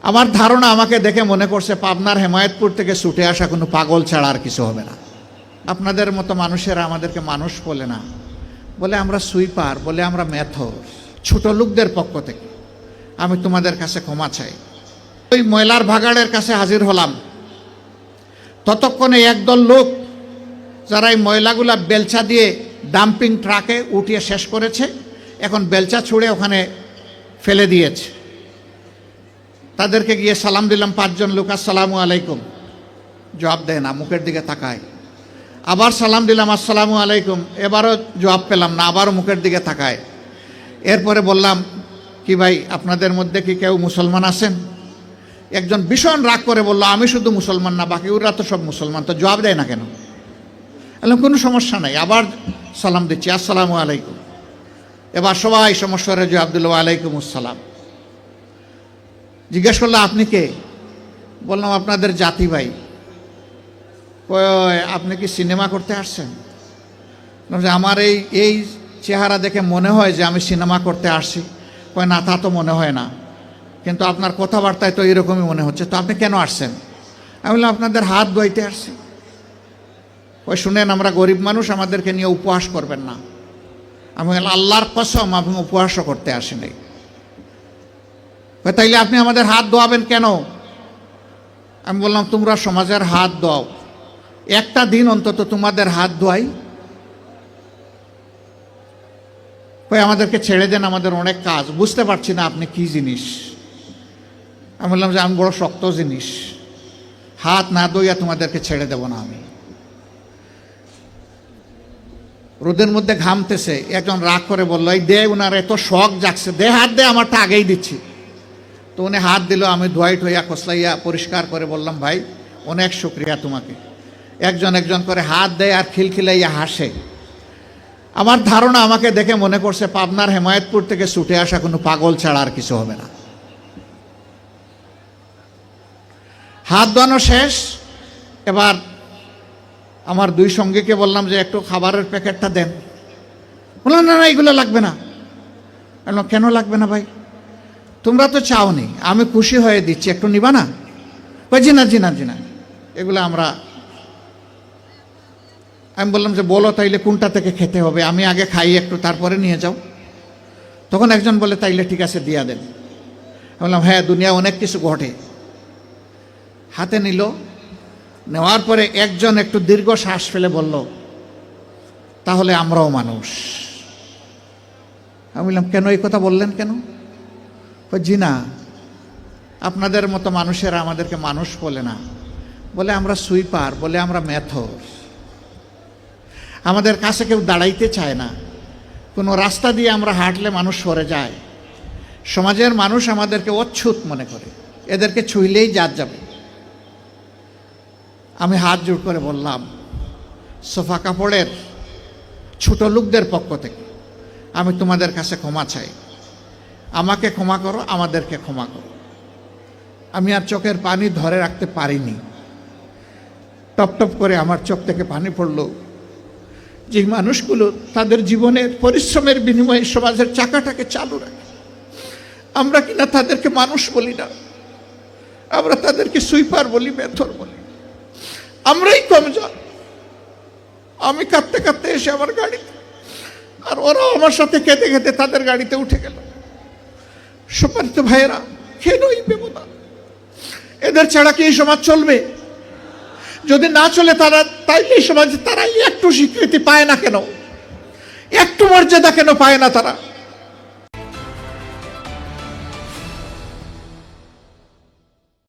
আমার ধারণা আমাকে দেখে মনে করছে পাবনার হেমায়েতপুর থেকে ছুটে আসা কোনো পাগল ছাড়া আর কিছু হবে না। আপনাদের মতো মানুষেরা আমাদেরকে মানুষ বলে না, বলে আমরা সুইপার, বলে আমরা মেথর। ছোট লোকদের পক্ষ থেকে আমি তোমাদের কাছে ক্ষমা চাই। ওই ময়লার ভাগাড়ের কাছে হাজির হলাম, ততক্ষণে একদল লোক যারা এই ময়লাগুলা বেলচা দিয়ে ডাম্পিং ট্রাকে উঠিয়ে শেষ করেছে, এখন বেলচা ছুঁড়ে ওখানে ফেলে দিয়েছে। তাদেরকে গিয়ে সালাম দিলাম, 5 জন লোক, আসসালামু আলাইকুম, জবাব দেয় না, মুখের দিকে তাকায়। আবার সালাম দিলাম, আসসালামু আলাইকুম, এবারও জবাব পেলাম না, আবারও মুখের দিকে তাকায়। এরপরে বললাম, কি ভাই আপনাদের মধ্যে কি কেউ মুসলমান আছেন? একজন ভীষণ রাগ করে বলল, আমি শুধু মুসলমান না, বাকি ওরা তো সব মুসলমান, তো জবাব দেয় না কেন? বললাম কোনো সমস্যা নাই, আবার সালাম দিচ্ছি, আসসালামু আলাইকুম। এবার সবাই সমস্যারে জবাব দিল, ওয়ালাইকুম আসসালাম। জিজ্ঞেস করলো, আপনি কে? বললাম আপনাদের জাতি ভাই। আপনি কি সিনেমা করতে আসছেন? আমার এই চেহারা দেখে মনে হয় যে আমি সিনেমা করতে আসছি। কয় না, তা তো মনে হয় না, কিন্তু আপনার কথাবার্তায় তো এরকমই মনে হচ্ছে। তো আপনি কেন আসছেন? আমি বললাম আপনাদের হাত ধুইতে আসছি। ওই শুনেন, আমরা গরিব মানুষ, আমাদেরকে নিয়ে উপহাস করবেন না। আমি বললাম আল্লাহর কসম আমি উপহাসও করতে আসিনি। তাইলে আপনি আমাদের হাত ধোয়াবেন কেন? আমি বললাম তোমরা সমাজের হাত ধোও, একটা দিন অন্তত তোমাদের হাত ধোয়াই। আমাদেরকে ছেড়ে দেন, আমাদের অনেক কাজ, বুঝতে পারছি না আপনি কি জিনিস। আমি বললাম যে আমি বড় শক্ত জিনিস, হাত না ধুইয়া তোমাদেরকে ছেড়ে দেব না আমি। রোদের মধ্যে ঘামতেছে, একজন রাগ করে বললো, এই দে, উনার এত শখ জাগছে, দে হাত দে, আমারটা আগেই দিচ্ছি। তো উনি হাত দিল, আমি ধোয়াই ঠোয়া খসলাইয়া পরিষ্কার করে বললাম, ভাই অনেক শুক্রিয়া তোমাকে। একজন একজন করে হাত দেয় আর খিলখিলাইয়া হাসে। আমার ধারণা আমাকে দেখে মনে করছে পাবনার হেমায়েতপুর থেকে ছুটে আসা কোনো পাগল ছাড়া আর কিছু হবে না। হাত ধোয়ানো শেষ। এবার আমার 2 সঙ্গীকে বললাম যে একটু খাবারের প্যাকেটটা দেন। বললাম না না, এগুলো লাগবে না। বললাম কেন লাগবে না ভাই? তোমরা তো চাওনি, আমি খুশি হয়ে দিচ্ছি, একটু নিবা না? জি না জি না জি না, এগুলো আমরা। আমি বললাম যে বলো তাইলে কোনটা থেকে খেতে হবে, আমি আগে খাই একটু, তারপরে নিয়ে যাও। তখন একজন বলে তাইলে ঠিক আছে দিয়া দেন। বললাম হ্যাঁ, দুনিয়া অনেক কিছু ঘটে। হাতে নিল, নেওয়ার পরে একজন একটু দীর্ঘ শ্বাস ফেলে বলল, তাহলে আমরাও মানুষ। আমি বললাম কেন এই কথা বললেন কেন? জি না, আপনাদের মতো মানুষেরা আমাদেরকে মানুষ বলে না, বলে আমরা সুইপার, বলে আমরা মেথর। আমাদের কাছে কেউ দাঁড়াইতে চায় না, কোনো রাস্তা দিয়ে আমরা হাঁটলে মানুষ সরে যায়। সমাজের মানুষ আমাদেরকে অচ্ছুত মনে করে, এদেরকে ছুঁইলেই জাত যাবে। আমি হাত জোড় করে বললাম, সোফা কাপড়ের ছোট লোকদের পক্ষ থেকে আমি তোমাদের কাছে ক্ষমা চাই। আমাকে ক্ষমা করো, আমাদেরকে ক্ষমা করো। আমি আর চোখের পানি ধরে রাখতে পারিনি, টপ টপ করে আমার চোখ থেকে পানি পড়ল। যে মানুষগুলো তাদের জীবনের পরিশ্রমের বিনিময়ে সমাজের চাকাটাকে চালু রাখে, আমরা কিনা তাদেরকে মানুষ বলি না, আমরা তাদেরকে সুইপার বলি, মেথর বলি। আমরাই কমজোর। আমি কাঁদতে কাঁদতে এসে আমার গাড়িতে, আর ওরাও আমার সাথে কেঁদে কেঁদে তাদের গাড়িতে উঠে গেল। সম্মানিত ভাইয়েরা, কেন এই বেমনা? এদের ছাড়া কি এই সমাজ চলবে? যদি না চলে তারা, তাইলে এই সমাজে তারা একটু স্বীকৃতি পায় না কেন? একটু মর্যাদা কেন পায় না তারা?